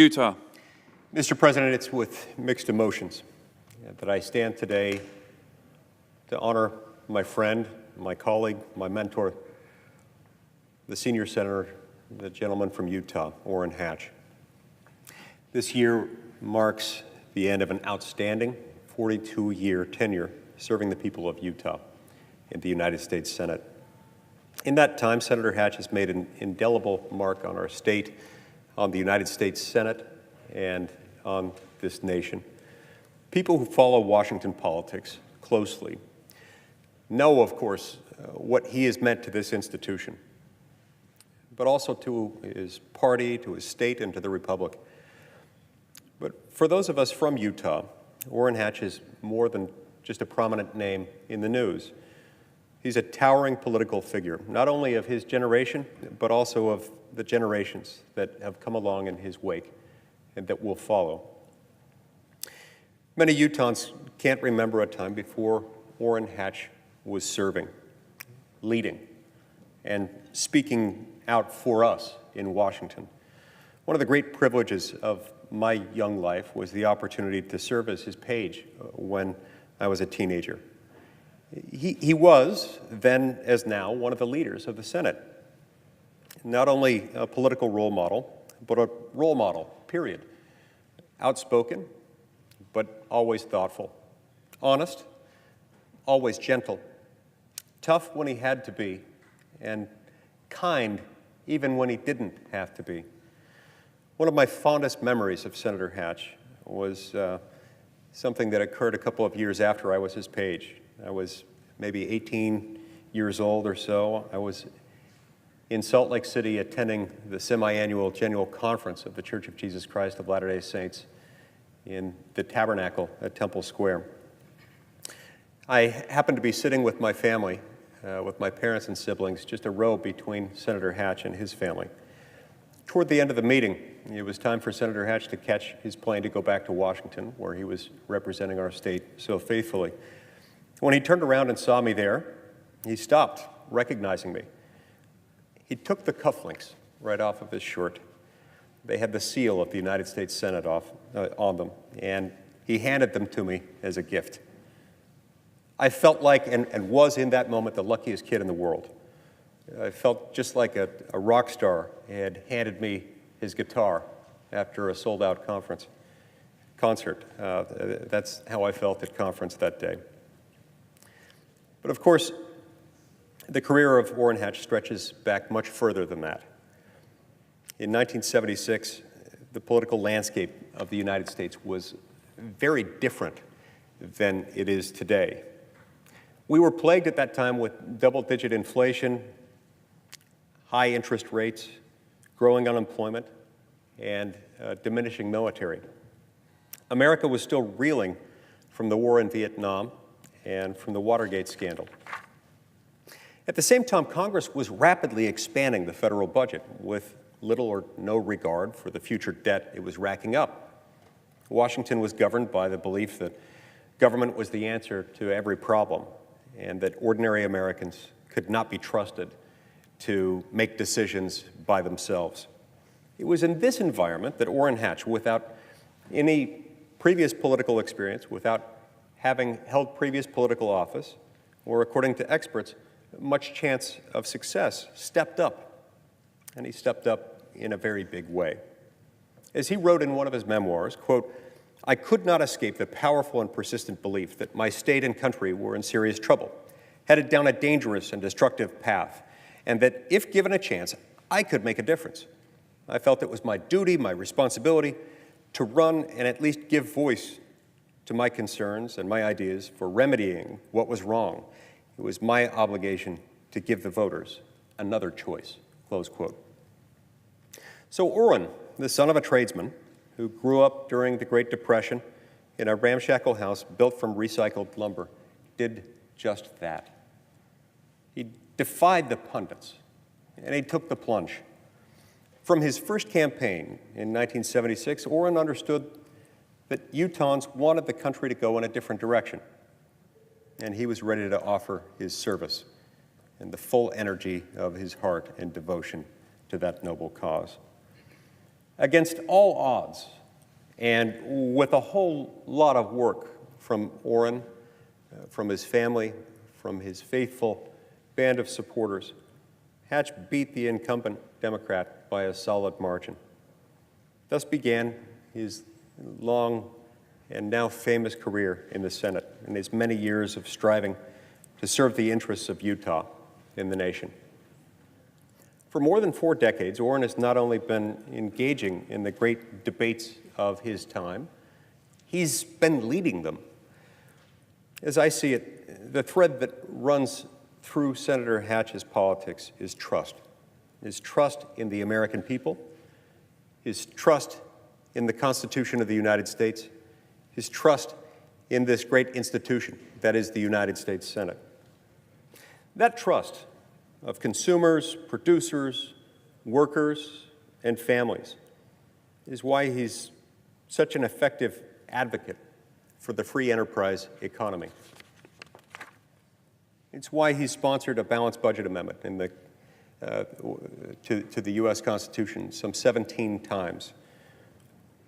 Utah. Mr. President, it's with mixed emotions that I stand today to honor my friend, my colleague, my mentor, the senior senator, the gentleman from Utah, Orrin Hatch. This year marks the end of an outstanding 42-year tenure serving the people of Utah in the United States Senate. In that time, Senator Hatch has made an indelible mark on our state, on the United States Senate, and on this nation. People who follow Washington politics closely know, of course, what he has meant to this institution, but also to his party, to his state, and to the Republic. But for those of us from Utah, Orrin Hatch is more than just a prominent name in the news. He's a towering political figure, not only of his generation, but also of the generations that have come along in his wake and that will follow. Many Utahns can't remember a time before Orrin Hatch was serving, leading, and speaking out for us in Washington. One of the great privileges of my young life was the opportunity to serve as his page when I was a teenager. He was, then as now, one of the leaders of the Senate. Not only a political role model, but a role model, period. Outspoken, but always thoughtful. Honest, always gentle. Tough when he had to be, and kind even when he didn't have to be. One of my fondest memories of Senator Hatch was something that occurred a couple of years after I was his page. I was maybe 18 years old or so. I was in Salt Lake City attending the semi-annual general conference of the Church of Jesus Christ of Latter-day Saints in the Tabernacle at Temple Square. I happened to be sitting with my family, with my parents and siblings, just a row between Senator Hatch and his family. Toward the end of the meeting, it was time for Senator Hatch to catch his plane to go back to Washington, where he was representing our state so faithfully. When he turned around and saw me there, he stopped, recognizing me. He took the cufflinks right off of his shirt. They had the seal of the United States Senate on them, and he handed them to me as a gift. I felt like, and was in that moment, the luckiest kid in the world. I felt just like a rock star had handed me his guitar after a sold-out concert. That's how I felt at conference that day. But of course, the career of Orrin Hatch stretches back much further than that. In 1976, the political landscape of the United States was very different than it is today. We were plagued at that time with double-digit inflation, high interest rates, growing unemployment, and diminishing military. America was still reeling from the war in Vietnam and from the Watergate scandal. At the same time, Congress was rapidly expanding the federal budget with little or no regard for the future debt it was racking up. Washington was governed by the belief that government was the answer to every problem and that ordinary Americans could not be trusted to make decisions by themselves. It was in this environment that Orrin Hatch, without any previous political experience, without having held previous political office, or according to experts, much chance of success, stepped up. And he stepped up in a very big way. As he wrote in one of his memoirs, quote, "I could not escape the powerful and persistent belief that my state and country were in serious trouble, headed down a dangerous and destructive path, and that if given a chance, I could make a difference. I felt it was my duty, my responsibility, to run and at least give voice to my concerns and my ideas for remedying what was wrong. It was my obligation to give the voters another choice," close quote. So Orrin, the son of a tradesman who grew up during the Great Depression in a ramshackle house built from recycled lumber, did just that. He defied the pundits, and he took the plunge. From his first campaign in 1976, Orrin understood that Utahns wanted the country to go in a different direction, and he was ready to offer his service and the full energy of his heart and devotion to that noble cause. Against all odds, and with a whole lot of work from Orrin, from his family, from his faithful band of supporters, Hatch beat the incumbent Democrat by a solid margin. Thus began his long and now famous career in the Senate and his many years of striving to serve the interests of Utah in the nation. For more than 4 decades, Orrin has not only been engaging in the great debates of his time, he's been leading them. As I see it, the thread that runs through Senator Hatch's politics is trust. His trust in the American people, his trust in the Constitution of the United States, his trust in this great institution that is the United States Senate. That trust of consumers, producers, workers, and families is why he's such an effective advocate for the free enterprise economy. It's why he sponsored a balanced budget amendment in to the U.S. Constitution some 17 times,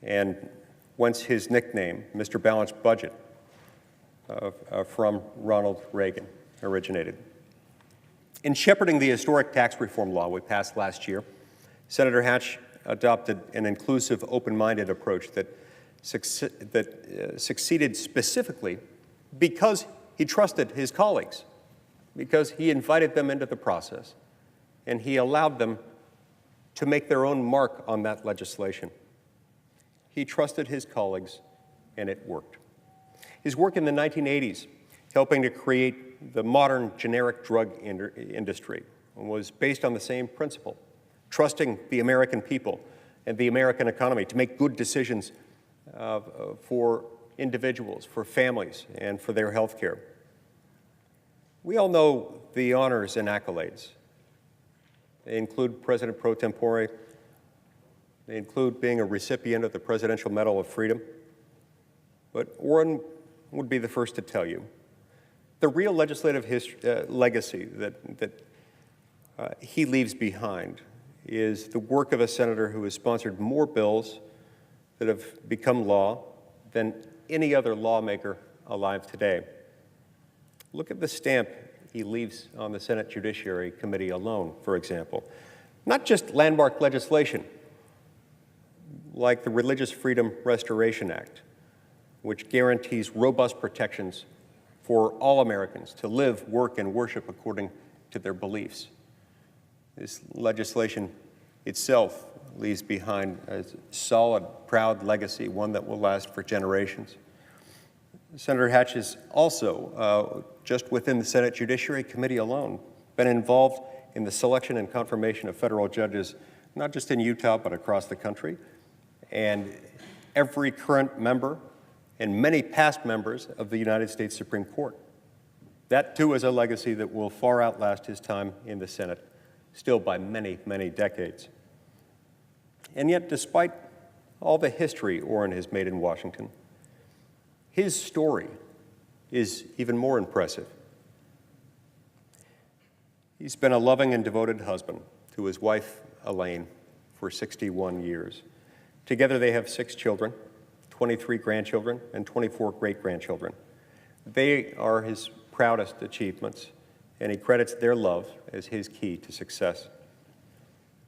and whence his nickname, Mr. Balanced Budget, from Ronald Reagan originated. In shepherding the historic tax reform law we passed last year, Senator Hatch adopted an inclusive, open-minded approach that succeeded specifically because he trusted his colleagues, because he invited them into the process, and he allowed them to make their own mark on that legislation. He trusted his colleagues, and it worked. His work in the 1980s, helping to create the modern generic drug industry, was based on the same principle, trusting the American people and the American economy to make good decisions for individuals, for families, and for their health care. We all know the honors and accolades. They include President pro tempore. They include being a recipient of the Presidential Medal of Freedom. But Orrin would be the first to tell you the real legislative legacy that he leaves behind is the work of a senator who has sponsored more bills that have become law than any other lawmaker alive today. Look at the stamp he leaves on the Senate Judiciary Committee alone, for example. Not just landmark legislation, like the Religious Freedom Restoration Act, which guarantees robust protections for all Americans to live, work, and worship according to their beliefs. This legislation itself leaves behind a solid, proud legacy, one that will last for generations. Senator Hatch has also, just within the Senate Judiciary Committee alone, been involved in the selection and confirmation of federal judges, not just in Utah, but across the country. And every current member and many past members of the United States Supreme Court. That, too, is a legacy that will far outlast his time in the Senate, still by many, many decades. And yet, despite all the history Orrin has made in Washington, his story is even more impressive. He's been a loving and devoted husband to his wife, Elaine, for 61 years. Together they have 6 children, 23 grandchildren, and 24 great-grandchildren. They are his proudest achievements, and he credits their love as his key to success.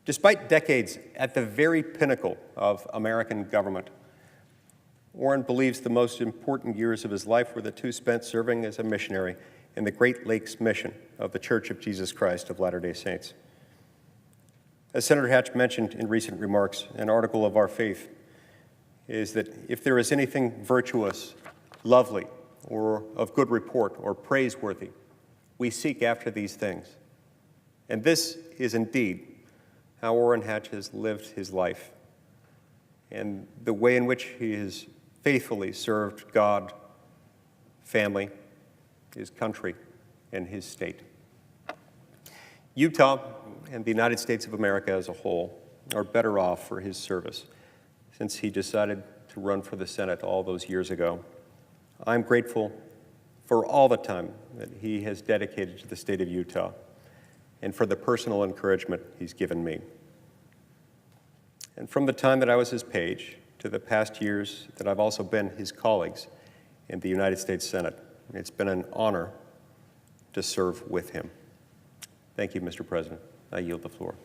Despite decades at the very pinnacle of American government, Orrin believes the most important years of his life were the 2 spent serving as a missionary in the Great Lakes mission of the Church of Jesus Christ of Latter-day Saints. As Senator Hatch mentioned in recent remarks, an article of our faith is that if there is anything virtuous, lovely, or of good report, or praiseworthy, we seek after these things. And this is indeed how Orrin Hatch has lived his life, and the way in which he has faithfully served God, family, his country, and his state. Utah and the United States of America as a whole are better off for his service since he decided to run for the Senate all those years ago. I'm grateful for all the time that he has dedicated to the state of Utah and for the personal encouragement he's given me. And from the time that I was his page to the past years that I've also been his colleagues in the United States Senate, it's been an honor to serve with him. Thank you, Mr. President. I yield the floor.